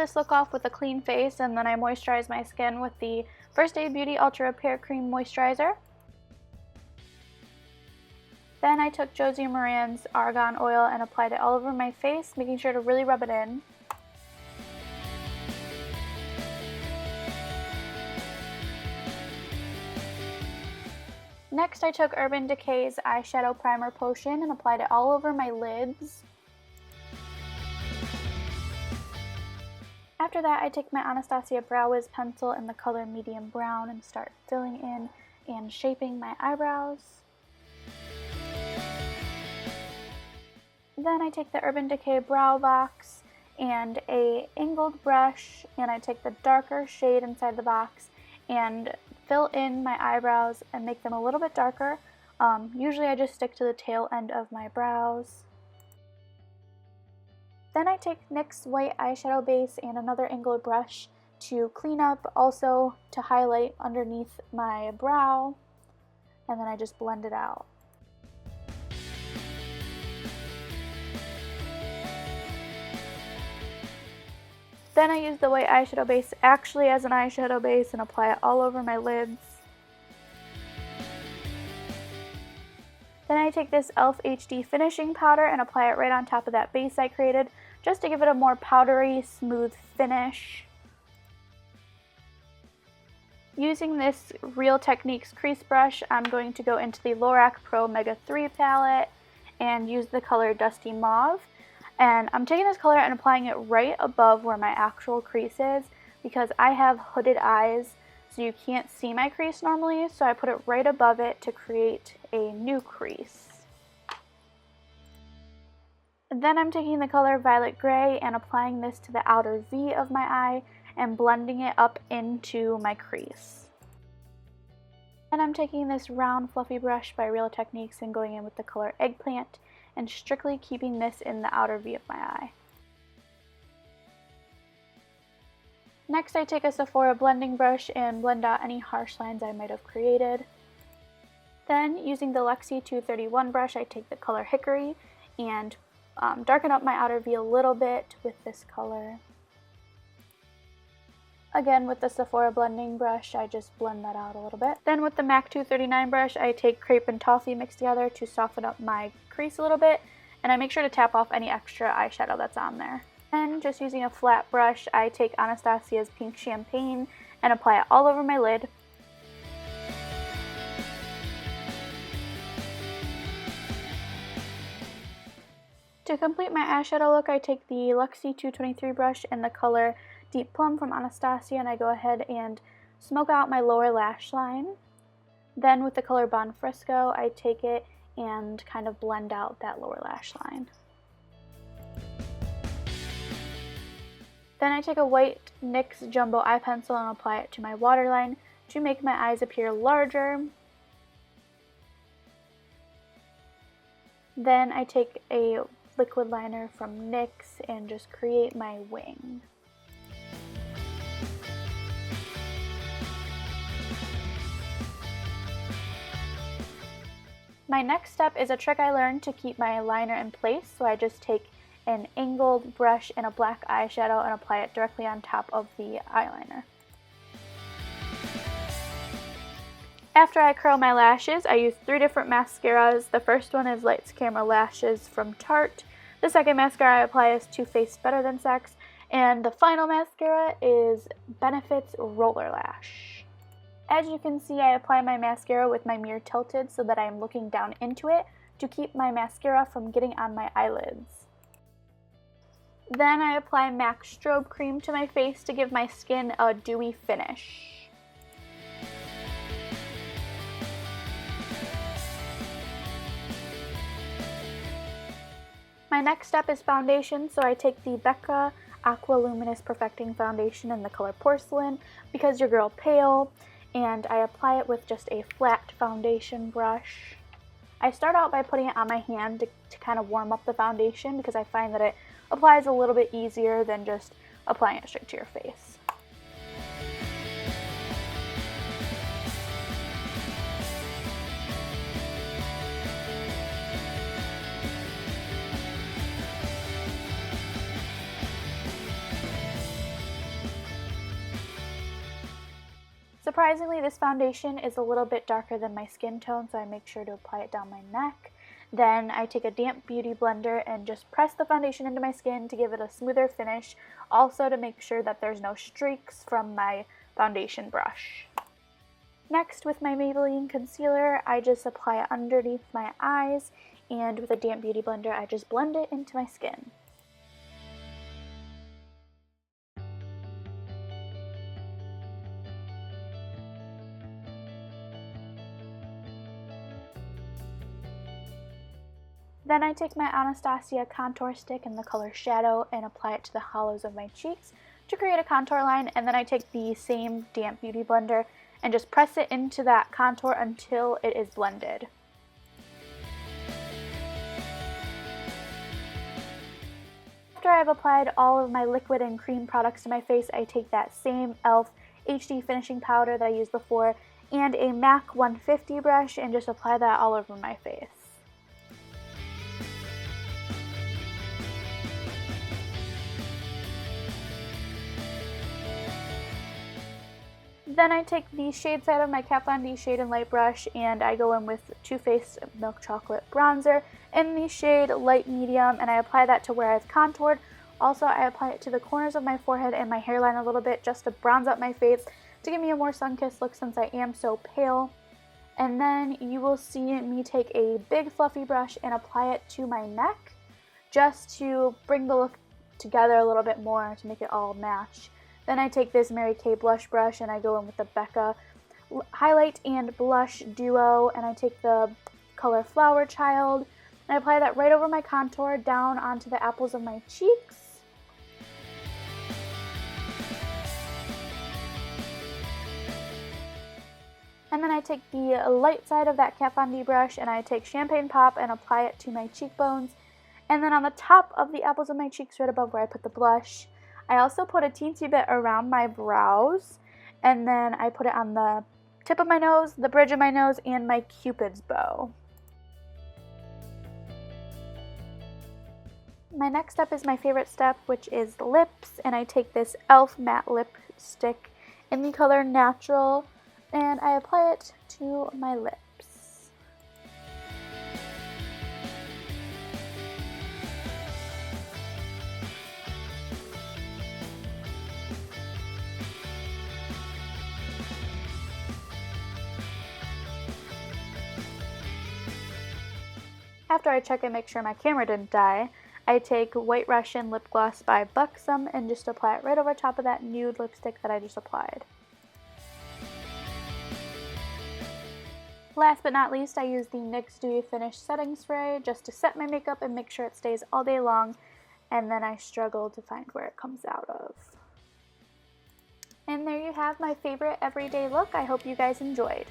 this look off with a clean face, and then I moisturize my skin with the First Aid Beauty Ultra Repair Cream Moisturizer. Then I took Josie Maran's argan oil and applied it all over my face, making sure to really rub it in. Next, I took Urban Decay's eyeshadow primer potion and applied it all over my lids. After that, I take my Anastasia Brow Wiz pencil in the color medium brown and start filling in and shaping my eyebrows. Then I take the Urban Decay brow box and an angled brush, and I take the darker shade inside the box and fill in my eyebrows and make them a little bit darker. Usually I just stick to the tail end of my brows. Then I take NYX's white eyeshadow base and another angled brush to clean up, also to highlight underneath my brow, and then I just blend it out. Then I use the white eyeshadow base actually as an eyeshadow base and apply it all over my lids. Then I take this e.l.f. HD finishing powder and apply it right on top of that base I created, just to give it a more powdery, smooth finish. Using this Real Techniques crease brush, I'm going to go into the Lorac Pro Mega 3 palette and use the color Dusty Mauve. And I'm taking this color and applying it right above where my actual crease is, because I have hooded eyes, so you can't see my crease normally, so I put it right above it to create a new crease. Then I'm taking the color Violet Gray and applying this to the outer V of my eye and blending it up into my crease. Then I'm taking this round fluffy brush by Real Techniques and going in with the color Eggplant and strictly keeping this in the outer V of my eye. Next, I take a Sephora blending brush and blend out any harsh lines I might have created. Then, using the Luxie 231 brush, I take the color Hickory and darken up my outer V a little bit with this color. Again, with the Sephora blending brush, I just blend that out a little bit. Then with the MAC 239 brush, I take Crepe and Toffee mixed together to soften up my crease a little bit, and I make sure to tap off any extra eyeshadow that's on there. And just using a flat brush, I take Anastasia's Pink Champagne and apply it all over my lid. To complete my eyeshadow look, I take the Luxie 223 brush in the color Deep Plum from Anastasia, and I go ahead and smoke out my lower lash line. Then with the color Buon Fresco, I take it and kind of blend out that lower lash line. Then I take a white NYX Jumbo eye pencil and apply it to my waterline to make my eyes appear larger. Then I take a liquid liner from NYX and just create my wing. My next step is a trick I learned to keep my liner in place, so I just take an angled brush and a black eyeshadow and apply it directly on top of the eyeliner. After I curl my lashes, I use 3 different mascaras. The first one is Lights Camera Lashes from Tarte. The second mascara I apply is Too Faced Better Than Sex. And the final mascara is Benefit's Roller Lash. As you can see, I apply my mascara with my mirror tilted so that I am looking down into it to keep my mascara from getting on my eyelids. Then I apply MAC Strobe Cream to my face to give my skin a dewy finish. My next step is foundation, so I take the Becca Aqua Luminous Perfecting Foundation in the color Porcelain because your girl pale, and I apply it with just a flat foundation brush. I start out by putting it on my hand to kind of warm up the foundation because I find that it applies a little bit easier than just applying it straight to your face. Surprisingly, this foundation is a little bit darker than my skin tone, so I make sure to apply it down my neck. Then I take a damp beauty blender and just press the foundation into my skin to give it a smoother finish, also to make sure that there's no streaks from my foundation brush. Next, with my Maybelline concealer, I just apply it underneath my eyes, and with a damp beauty blender, I just blend it into my skin. Then I take my Anastasia contour stick in the color Shadow and apply it to the hollows of my cheeks to create a contour line, and then I take the same damp beauty blender and just press it into that contour until it is blended. After I've applied all of my liquid and cream products to my face, I take that same e.l.f. HD finishing powder that I used before and a MAC 150 brush and just apply that all over my face. Then I take the shade side of my Kat Von D Shade and Light brush and I go in with Too Faced Milk Chocolate Bronzer in the shade Light Medium, and I apply that to where I've contoured. Also, I apply it to the corners of my forehead and my hairline a little bit just to bronze up my face to give me a more sun-kissed look since I am so pale. And then you will see me take a big fluffy brush and apply it to my neck just to bring the look together a little bit more to make it all match. Then I take this Mary Kay blush brush and I go in with the Becca highlight and blush duo, and I take the color Flower Child and I apply that right over my contour down onto the apples of my cheeks. And then I take the light side of that Kat Von D brush and I take Champagne Pop and apply it to my cheekbones. And then on the top of the apples of my cheeks, right above where I put the blush, I also put a teensy bit around my brows, and then I put it on the tip of my nose, the bridge of my nose, and my Cupid's bow. My next step is my favorite step, which is the lips, and I take this e.l.f. matte lipstick in the color Natural, and I apply it to my lips. After I check and make sure my camera didn't die, I take White Russian Lip Gloss by Buxom and just apply it right over top of that nude lipstick that I just applied. Last but not least, I use the NYX Dewy Finish Setting Spray just to set my makeup and make sure it stays all day long, and then I struggle to find where it comes out of. And there you have my favorite everyday look. I hope you guys enjoyed.